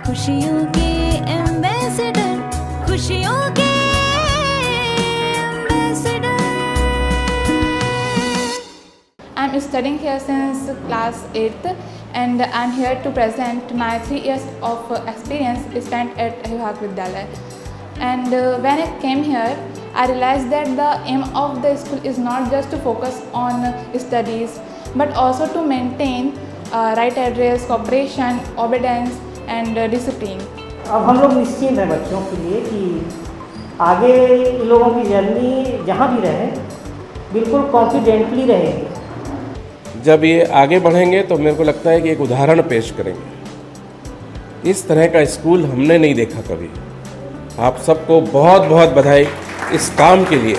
खुशियों के एम्बेसडर, खुशियों के ambassador. I'm studying here since class 8th and I'm here to present my 3 years of experience spent at Abhibhak Vidyalaya. And when I came here, I realized that the aim of the school is not just to focus on studies but also to maintain right address, cooperation, obedience and discipline. अब हम लोग निश्चिंत हैं बच्चों के लिए कि आगे इन लोगों की जर्नी जहाँ भी रहे बिल्कुल कॉन्फिडेंटली रहेगी। जब ये आगे बढ़ेंगे तो मेरे को लगता है कि एक उदाहरण पेश करेंगे। इस तरह का स्कूल हमने नहीं देखा कभी। आप सबको बहुत बहुत बधाई इस काम के लिए।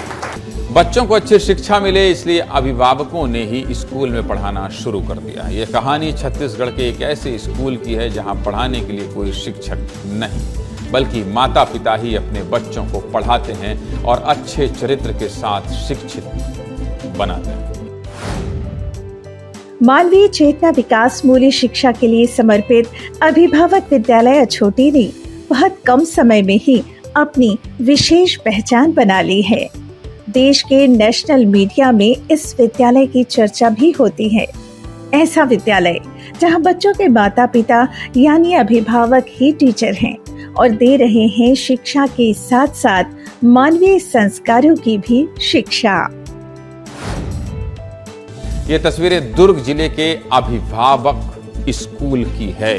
बच्चों को अच्छी शिक्षा मिले इसलिए अभिभावकों ने ही स्कूल में पढ़ाना शुरू कर दिया। ये कहानी छत्तीसगढ़ के एक ऐसे स्कूल की है जहां पढ़ाने के लिए कोई शिक्षक नहीं बल्कि माता पिता ही अपने बच्चों को पढ़ाते हैं और अच्छे चरित्र के साथ शिक्षित बनाते हैं। मानवीय चेतना विकास मूल्य शिक्षा के लिए समर्पित अभिभावक विद्यालय अछोटी ने बहुत कम समय में ही अपनी विशेष पहचान बना ली है। देश के नेशनल मीडिया में इस विद्यालय की चर्चा भी होती है। ऐसा विद्यालय जहां बच्चों के माता पिता यानी अभिभावक ही टीचर हैं और दे रहे हैं शिक्षा के साथ साथ मानवीय संस्कारों की भी शिक्षा। ये तस्वीरें दुर्ग जिले के अभिभावक स्कूल की है।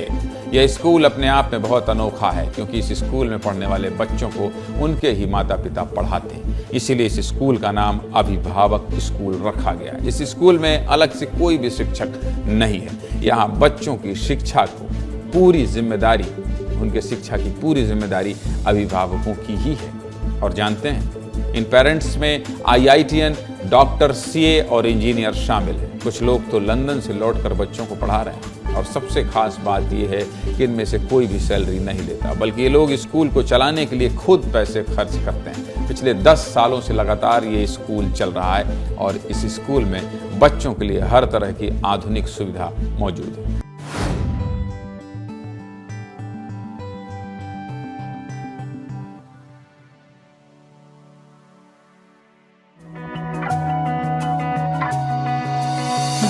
यह स्कूल अपने आप में बहुत अनोखा है क्योंकि इस स्कूल में पढ़ने वाले बच्चों को उनके ही माता पिता पढ़ाते हैं। इसीलिए इस स्कूल का नाम अभिभावक स्कूल रखा गया है। इस स्कूल में अलग से कोई भी शिक्षक नहीं है। यहाँ बच्चों की शिक्षा को पूरी जिम्मेदारी, उनके शिक्षा की पूरी जिम्मेदारी अभिभावकों की ही है। और जानते हैं इन पेरेंट्स में IITian, डॉक्टर, CA और इंजीनियर शामिल हैं। कुछ लोग तो लंदन से लौटकर बच्चों को पढ़ा रहे हैं। और सबसे खास बात यह है कि इनमें से कोई भी सैलरी नहीं लेता बल्कि ये लोग स्कूल को चलाने के लिए खुद पैसे खर्च करते हैं। पिछले 10 सालों से लगातार ये स्कूल चल रहा है और इस स्कूल में बच्चों के लिए हर तरह की आधुनिक सुविधा मौजूद है।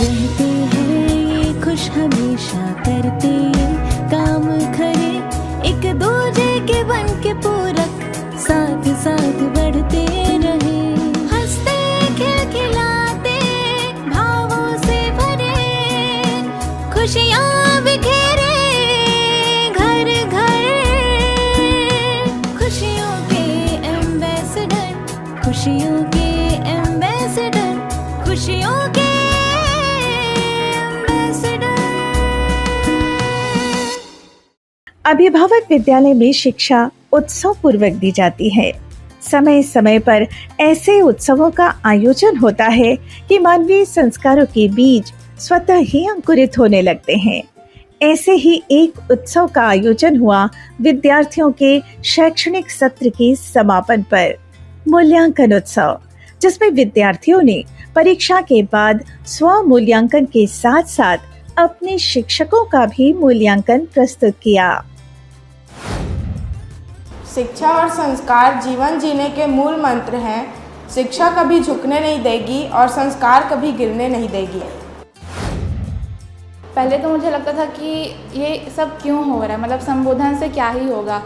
रहते हैं ये खुश हमेशा, करते ये काम खरे, एक दूजे के बन के पूरक, साथ साथ बढ़ते रहे, हंसते खिलखिलाते भावों से भरे, खुशियाँ बिखेरे घर घर, खुशियों के एम्बेसडर, खुशियों के एम्बेसडर, खुशियों के अभिभावक विद्यालय में शिक्षा उत्सव पूर्वक दी जाती है। समय समय पर ऐसे उत्सवों का आयोजन होता है कि मानवीय संस्कारों के बीज स्वतः ही अंकुरित होने लगते हैं। ऐसे ही एक उत्सव का आयोजन हुआ विद्यार्थियों के शैक्षणिक सत्र के समापन पर, मूल्यांकन उत्सव, जिसमें विद्यार्थियों ने परीक्षा के बाद स्व मूल्यांकन के साथ साथ अपने शिक्षकों का भी मूल्यांकन प्रस्तुत किया। शिक्षा और संस्कार जीवन जीने के मूल मंत्र हैं। शिक्षा कभी झुकने नहीं देगी और संस्कार कभी गिरने नहीं देगी। पहले तो मुझे लगता था कि ये सब क्यों हो रहा है, मतलब संबोधन से क्या ही होगा।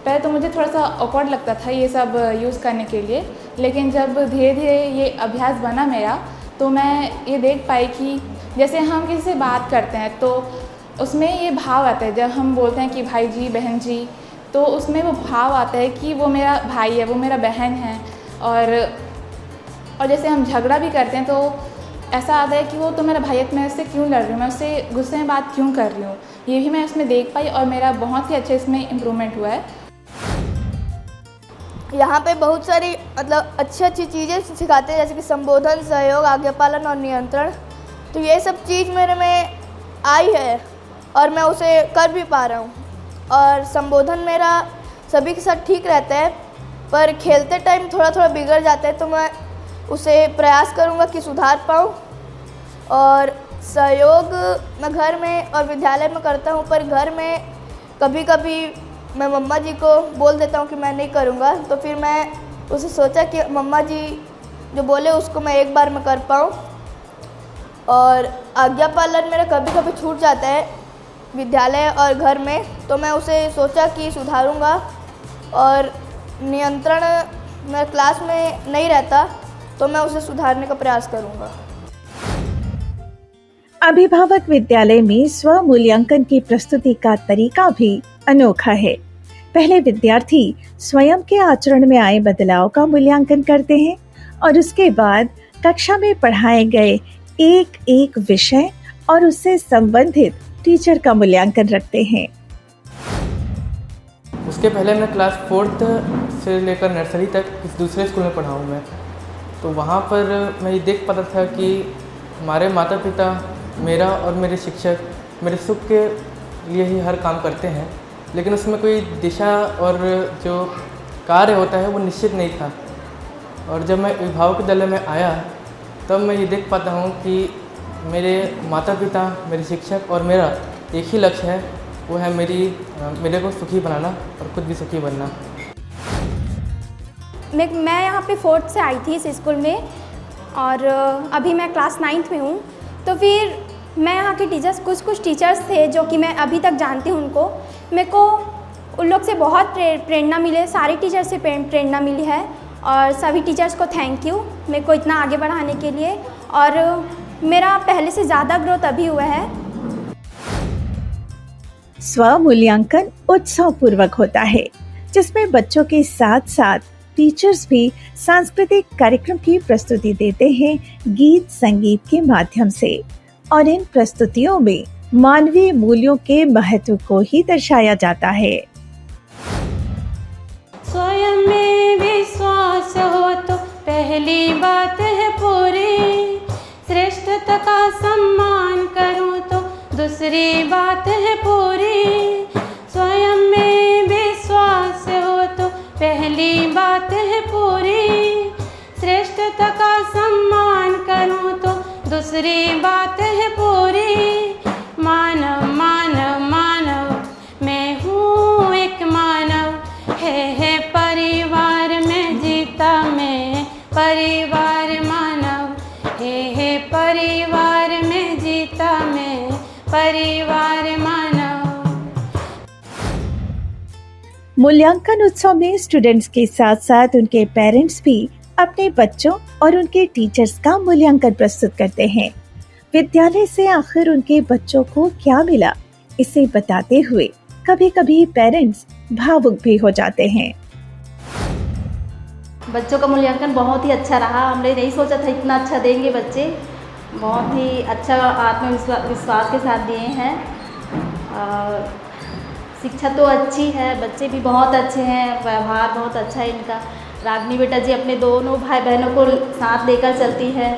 पहले तो मुझे थोड़ा सा ऑकवर्ड लगता था ये सब यूज़ करने के लिए, लेकिन जब धीरे धीरे ये अभ्यास बना मेरा तो मैं ये देख पाई कि जैसे हम किसी से बात करते हैं तो उसमें ये भाव आता है। जब हम बोलते हैं कि भाई जी, बहन जी, तो उसमें वो भाव आता है कि वो मेरा भाई है, वो मेरा बहन है। और जैसे हम झगड़ा भी करते हैं तो ऐसा आता है कि वो तो मेरा भाई है, मैं उससे क्यों लड़ रही हूँ, मैं उससे गुस्से में बात क्यों कर रही हूँ। ये भी मैं उसमें देख पाई और मेरा बहुत ही अच्छे इसमें इम्प्रूवमेंट हुआ है। यहाँ पे बहुत सारी मतलब अच्छी चीज़ें सिखाते हैं, जैसे कि संबोधन, सहयोग, आज्ञा पालन और नियंत्रण। तो ये सब चीज़ मेरे में आई है और मैं उसे कर भी पा रहा हूँ। और संबोधन मेरा सभी के साथ ठीक रहता है, पर खेलते टाइम थोड़ा थोड़ा बिगड़ जाता है, तो मैं उसे प्रयास करूँगा कि सुधार पाऊँ। और सहयोग मैं घर में और विद्यालय में करता हूँ, पर घर में कभी कभी मैं मम्मा जी को बोल देता हूँ कि मैं नहीं करूँगा, तो फिर मैं उसे सोचा कि मम्मा जी जो बोले उसको मैं एक बार में कर पाऊँ। और आज्ञा पालन मेरा कभी कभी छूट जाता है विद्यालय और घर में, तो मैं उसे सोचा कि सुधारूँगा। और नियंत्रण मेरा क्लास में नहीं रहता तो मैं उसे सुधारने का प्रयास करूँगा। अभिभावक विद्यालय में स्व मूल्यांकन की प्रस्तुति का तरीका भी अनोखा है। पहले विद्यार्थी स्वयं के आचरण में आए बदलाव का मूल्यांकन करते हैं और उसके बाद कक्षा में पढ़ाए गए एक एक विषय और उससे संबंधित टीचर का मूल्यांकन रखते हैं। उसके पहले मैं क्लास 4th से लेकर नर्सरी तक इस दूसरे स्कूल में पढ़ा हूँ मैं। तो वहाँ पर मैं ये देख पाता था कि हमारे माता पिता, मेरा और मेरे शिक्षक मेरे सुख के लिए ही हर काम करते हैं, लेकिन उसमें कोई दिशा और जो कार्य होता है वो निश्चित नहीं था। और जब मैं अभिभावक विद्यालय में आया तब मैं ये देख पाता हूँ कि मेरे माता पिता, मेरे शिक्षक और मेरा एक ही लक्ष्य है, वो है मेरे को सुखी बनाना और खुद भी सुखी बनना। मैं यहाँ पे 4th से आई थी इस स्कूल में और अभी मैं क्लास 9th में हूँ। तो फिर मैं यहाँ के टीचर्स कुछ टीचर्स थे जो कि मैं अभी तक जानती हूँ उनको, मेरे को उन लोग से बहुत प्रेरणा मिले, सारे टीचर से प्रेरणा मिली है और सभी टीचर्स को थैंक यू मेरे को इतना आगे बढ़ाने के लिए। और मेरा पहले से ज़्यादा ग्रोथ अभी हुआ है। स्व मूल्यांकन उत्सव पूर्वक होता है जिसमें बच्चों के साथ साथ टीचर्स भी सांस्कृतिक कार्यक्रम की प्रस्तुति देते हैं गीत संगीत के माध्यम से, और इन प्रस्तुतियों में मानवीय मूल्यों के महत्व को ही दर्शाया जाता है। स्वयं में विश्वास हो तो पहली बात है पूरी, श्रेष्ठता का सम्मान करूं तो दूसरी बात है पूरी। स्वयं में विश्वास हो तो पहली बात है पूरी, श्रेष्ठता का सम्मान करूं तो दूसरी बात है पूरी। मानव मानव मानव मैं हूँ एक मानव, है परिवार में जीता मैं परिवार मानव, है परिवार में जीता मैं परिवार मानव। मूल्यांकन उत्सव में स्टूडेंट्स के साथ साथ उनके पेरेंट्स भी अपने बच्चों और उनके टीचर्स का मूल्यांकन प्रस्तुत करते हैं। विद्यालय से आखिर उनके बच्चों को क्या मिला, इसे बताते हुए कभी कभी पेरेंट्स भावुक भी हो जाते हैं। बच्चों का मूल्यांकन बहुत ही अच्छा रहा। हमने नहीं सोचा था इतना अच्छा देंगे बच्चे, बहुत ही अच्छा आत्मविश्वास के साथ दिए हैं। शिक्षा तो अच्छी है, बच्चे भी बहुत अच्छे हैं, व्यवहार बहुत अच्छा है इनका। रागनी बेटा जी अपने दोनों भाई बहनों को साथ लेकर चलती है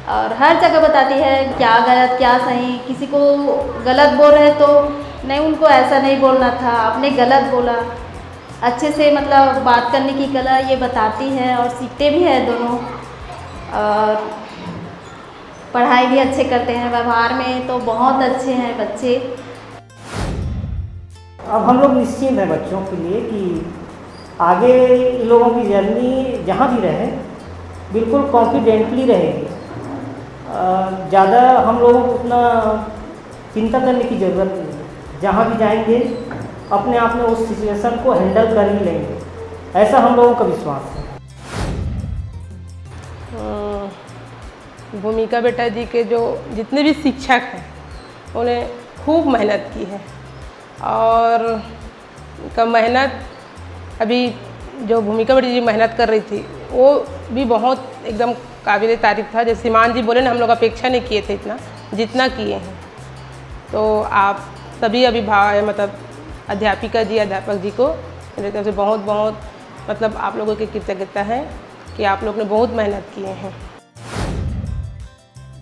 और हर जगह बताती है क्या गलत क्या सही। किसी को गलत बोल रहे तो नहीं, उनको ऐसा नहीं बोलना था, आपने गलत बोला। अच्छे से मतलब बात करने की कला ये बताती है और सीखते भी हैं दोनों, और पढ़ाई भी अच्छे करते हैं। व्यवहार में तो बहुत अच्छे हैं बच्चे। अब हम लोग निश्चिंत हैं बच्चों के लिए कि आगे इन लोगों की जर्नी जहाँ भी रहे बिल्कुल कॉन्फिडेंटली रहेगी। ज़्यादा हम लोगों को उतना चिंता करने की ज़रूरत नहीं है। जहाँ भी जाएंगे अपने आप में उस सिचुएशन को हैंडल कर ही लेंगे, ऐसा हम लोगों का विश्वास है। भूमिका बेटा जी के जो जितने भी शिक्षक हैं उन्हें खूब मेहनत की है, और उनका मेहनत अभी जो भूमिका बेटा जी मेहनत कर रही थी वो भी बहुत एकदम काबिल तारीफ था। जैसे सीमान जी बोले ना, हम लोग अपेक्षा नहीं किए थे इतना जितना किए हैं। तो आप सभी अभिभावक मतलब अध्यापिका जी, अध्यापक जी को मेरी तरफ से बहुत बहुत मतलब आप लोगों की कृतज्ञता है कि आप लोग ने बहुत मेहनत किए हैं।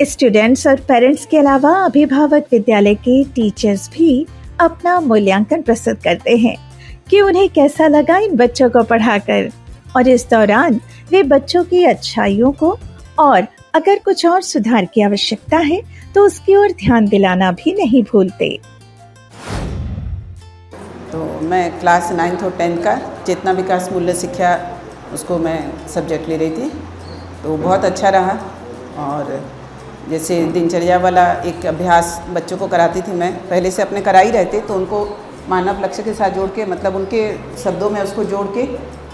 स्टूडेंट्स और पेरेंट्स के अलावा अभिभावक विद्यालय के टीचर्स भी अपना मूल्यांकन प्रस्तुत करते हैं कि उन्हें कैसा लगा इन बच्चों को पढ़ाकर, और इस दौरान वे बच्चों की अच्छाइयों को और अगर कुछ और सुधार की आवश्यकता है तो उसकी ओर ध्यान दिलाना भी नहीं भूलते। तो मैं क्लास 9th और 10th का चेतना विकास मूल्य शिक्षा उसको मैं सब्जेक्ट ले रही थी, तो बहुत अच्छा रहा। और जैसे दिनचर्या वाला एक अभ्यास बच्चों को कराती थी मैं, पहले से अपने कराई रहते, तो उनको मानव लक्ष्य के साथ जोड़ के, मतलब उनके शब्दों में उसको जोड़ के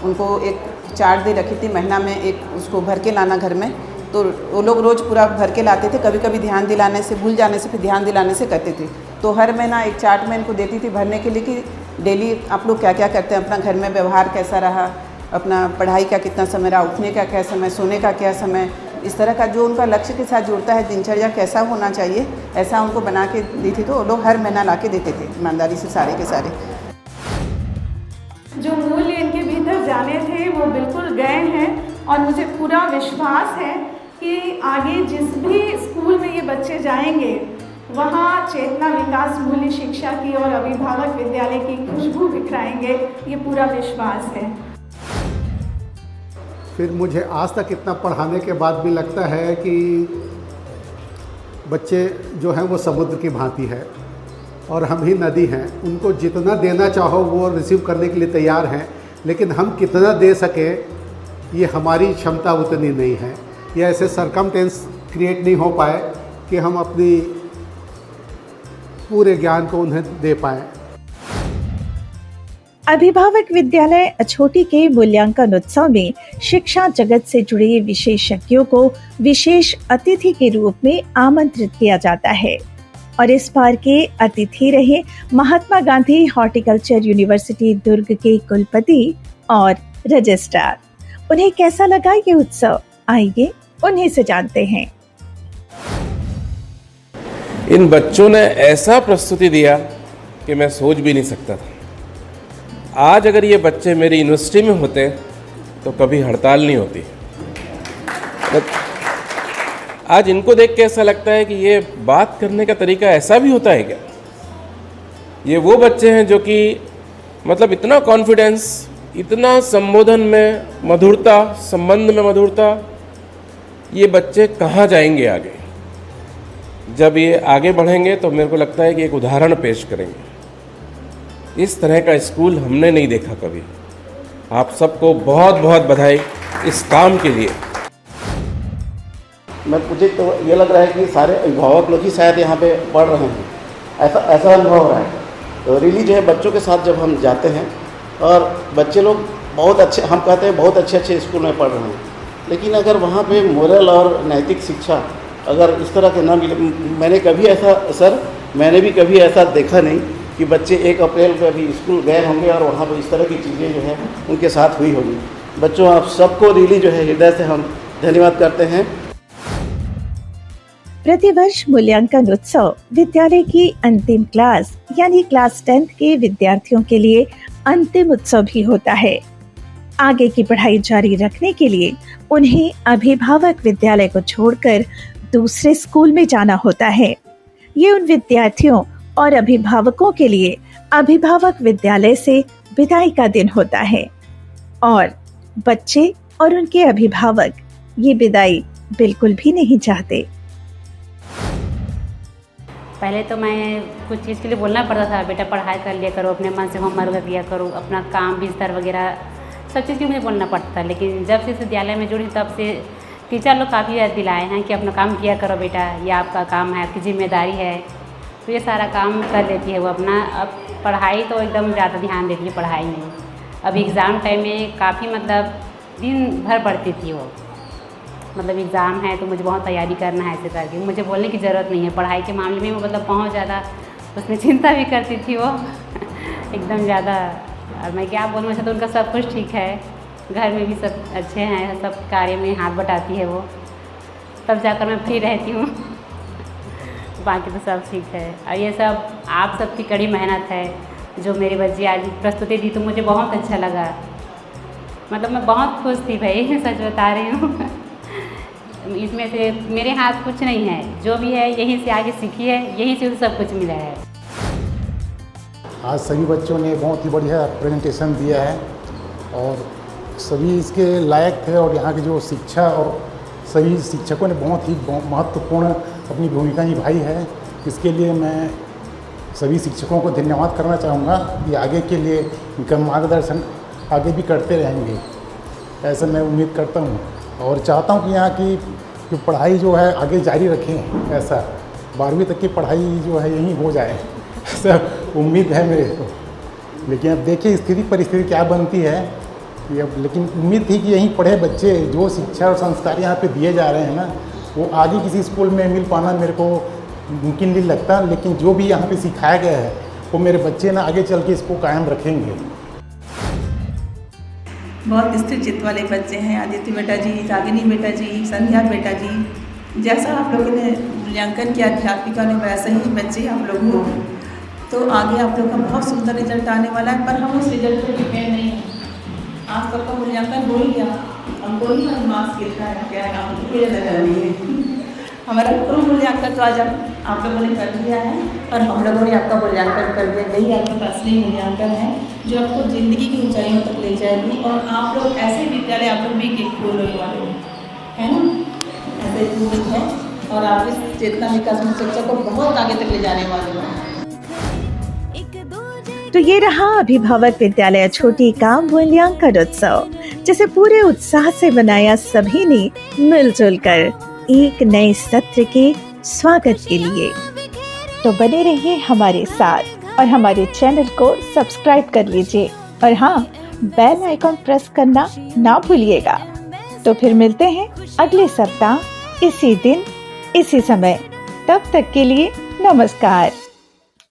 उनको एक चार्ट दे रखी थी, महीना में एक उसको भर के लाना घर में। तो वो लोग रोज़ पूरा भर के लाते थे, कभी कभी ध्यान दिलाने से, भूल जाने से, फिर ध्यान दिलाने से करते थे। तो हर महीना एक चार्ट में इनको देती थी भरने के लिए कि डेली आप लोग क्या क्या करते हैं, अपना घर में व्यवहार कैसा रहा, अपना पढ़ाई का कितना समय रहा, उठने का क्या समय, सोने का क्या समय, इस तरह का जो उनका लक्ष्य के साथ जुड़ता है, दिनचर्या कैसा होना चाहिए, ऐसा उनको बना के दी थी। तो वो लोग हर महीना ला के देते थे ईमानदारी से सारे के सारे। जो मूल्य इनके भीतर जाने थे वो बिल्कुल गए हैं, और मुझे पूरा विश्वास है कि आगे जिस भी स्कूल में ये बच्चे जाएंगे वहाँ चेतना विकास मूल्य शिक्षा की और अभिभावक विद्यालय की खुशबू बिखराएंगे, ये पूरा विश्वास है। फिर मुझे आज तक इतना पढ़ाने के बाद भी लगता है कि बच्चे जो हैं वो समुद्र की भांति है और हम ही नदी हैं। उनको जितना देना चाहो वो रिसीव करने के लिए तैयार हैं, लेकिन हम कितना दे सकें ये हमारी क्षमता उतनी नहीं है। या ऐसे सरकमटेंस क्रिएट नहीं हो पाए कि हम अपनी पूरे ज्ञान को उन्हें दे पाएँ। अभिभावक विद्यालय अछोटी के मूल्यांकन उत्सव में शिक्षा जगत से जुड़े विशेषज्ञों को विशेष अतिथि के रूप में आमंत्रित किया जाता है, और इस बार के अतिथि रहे महात्मा गांधी हॉर्टिकल्चर यूनिवर्सिटी दुर्ग के कुलपति और रजिस्ट्रार। उन्हें कैसा लगा ये उत्सव, आइए उन्हीं से जानते हैं। इन बच्चों ने ऐसा प्रस्तुति दिया कि मैं सोच भी नहीं सकता था। आज अगर ये बच्चे मेरी यूनिवर्सिटी में होते तो कभी हड़ताल नहीं होती। आज इनको देख के ऐसा लगता है कि ये बात करने का तरीका ऐसा भी होता है क्या। ये वो बच्चे हैं जो कि मतलब इतना कॉन्फिडेंस, इतना संबोधन में मधुरता, संबंध में मधुरता, ये बच्चे कहाँ जाएंगे आगे। जब ये आगे बढ़ेंगे तो मेरे को लगता है कि एक उदाहरण पेश करेंगे। इस तरह का स्कूल हमने नहीं देखा कभी। आप सबको बहुत बहुत बधाई इस काम के लिए। मुझे तो ये लग रहा है कि सारे अभिभावक लोग ही शायद यहाँ पे पढ़ रहे हैं, ऐसा अनुभव हो रहा है। तो रियली जो है बच्चों के साथ जब हम जाते हैं और बच्चे लोग बहुत अच्छे, हम कहते हैं बहुत अच्छे स्कूल में पढ़ रहे हैं, लेकिन अगर वहाँ पे मोरल और नैतिक शिक्षा अगर इस तरह के ना मिले, मैंने भी कभी ऐसा देखा नहीं कि बच्चे 1 अप्रैल को अभी स्कूल गए होंगे और वहाँ पर इस तरह की चीज़ें जो है उनके साथ हुई होगी। बच्चों, आप सबको रियली जो है हृदय से हम धन्यवाद करते हैं। प्रतिवर्ष मूल्यांकन उत्सव विद्यालय की अंतिम क्लास यानी क्लास 10th के विद्यार्थियों के लिए अंतिम उत्सव भी होता है। आगे की पढ़ाई जारी रखने के लिए उन्हें अभिभावक विद्यालय को छोड़कर दूसरे स्कूल में जाना होता है। ये उन विद्यार्थियों और अभिभावकों के लिए अभिभावक विद्यालय से विदाई का दिन होता है, और बच्चे और उनके अभिभावक ये विदाई बिल्कुल भी नहीं चाहते। पहले तो मैं कुछ चीज़ के लिए बोलना पड़ता था, बेटा पढ़ाई कर लिया करो, अपने मन से होमवर्क किया करो, अपना काम बिस्तर वगैरह सब चीज़ के मुझे बोलना पड़ता था। लेकिन जब से इस विद्यालय में जुड़ी तब से टीचर लोग काफ़ी याद दिलाए हैं कि अपना काम किया करो बेटा, ये आपका काम है, आपकी जिम्मेदारी है। तो ये सारा काम कर लेती है वो अपना। अब पढ़ाई तो एकदम ज़्यादा ध्यान देती है पढ़ाई में। अब एग्ज़ाम टाइम में काफ़ी मतलब दिन भर पढ़ती थी वो, मतलब एग्ज़ाम है तो मुझे बहुत तैयारी करना है, ऐसे करके मुझे बोलने की ज़रूरत नहीं है। पढ़ाई के मामले में वो मतलब बहुत ज़्यादा उसमें चिंता भी करती थी वो एकदम ज़्यादा। और मैं क्या बोलूँ, वैसे तो उनका सब कुछ ठीक है, घर में भी सब अच्छे हैं, सब कार्य में हाथ बटाती है वो, तब जाकर मैं फ्री रहती हूँ बाकी तो सब ठीक है। और ये सब आप सबकी कड़ी मेहनत है जो मेरी बच्ची आज प्रस्तुति दी, तो मुझे बहुत अच्छा लगा। मतलब मैं बहुत खुश थी भाई, सच बता रही हूँ इसमें से मेरे हाथ कुछ नहीं है, जो भी है यहीं से आगे सीखी है, यहीं से सब कुछ मिला है। आज सभी बच्चों ने बहुत ही बढ़िया प्रेजेंटेशन दिया है और सभी इसके लायक थे, और यहाँ की जो शिक्षा और सभी शिक्षकों ने बहुत ही महत्वपूर्ण अपनी भूमिका निभाई है। इसके लिए मैं सभी शिक्षकों को धन्यवाद करना चाहूँगा कि आगे के लिए इनका मार्गदर्शन आगे भी करते रहेंगे, ऐसा मैं उम्मीद करता हूँ। और चाहता हूँ कि यहाँ की जो पढ़ाई जो है आगे जारी रखें, ऐसा 12वीं तक की पढ़ाई जो है यहीं हो जाए, ऐसा उम्मीद है मेरे को। लेकिन अब देखिए स्थिति परिस्थिति क्या बनती है कि अब, लेकिन उम्मीद थी कि यहीं पढ़े बच्चे, जो शिक्षा और संस्कार यहाँ पे दिए जा रहे हैं ना, वो आगे किसी स्कूल में मिल पाना मेरे को मुमकिन नहीं लगता। लेकिन जो भी यहाँ पे सिखाया गया है वो मेरे बच्चे ना आगे चल के इसको कायम रखेंगे। बहुत स्थिर चित्त वाले बच्चे हैं, आदित्य बेटा जी, रागिनी बेटा जी, संध्या बेटा जी। जैसा आप लोगों ने मूल्यांकन किया अध्यापिका ने, वैसे ही बच्चे आप लोग हो, तो आगे आप लोग का बहुत सुंदर रिजल्ट आने वाला है। पर हम उस रिजल्ट पर डिपेंड नहीं हैं। आज तक का मूल्यांकन हो ही गया, हमको ही मार्क्स गिरता है, क्या है हमारा पूर्ण मूल्यांकन तो आज आप लोगों ने कर दिया है और हम लोगों ने आपका मूल्यांकन कर दिया। यही आपका असली मूल्यांकन है जो आपको ज़िंदगी की ऊंचाइयों तक ले जाएगी। और आप लोग ऐसे विद्यालय आप लोग भी एक फूल होने वाले हो, है ना, ऐसे फूल है। और आप इस चेतना विकास में शिक्षा को बहुत आगे तक ले जाने वाले हो। तो ये रहा अभिभावक विद्यालय छोटी का मूल्यांकन उत्सव, जिसे पूरे उत्साह से मनाया सभी ने मिलजुल कर एक नए सत्र के स्वागत के लिए। तो बने रहिए हमारे साथ और हमारे चैनल को सब्सक्राइब कर लीजिए और हाँ, बेल आइकॉन प्रेस करना ना भूलिएगा। तो फिर मिलते हैं अगले सप्ताह इसी दिन इसी समय। तब तक के लिए नमस्कार।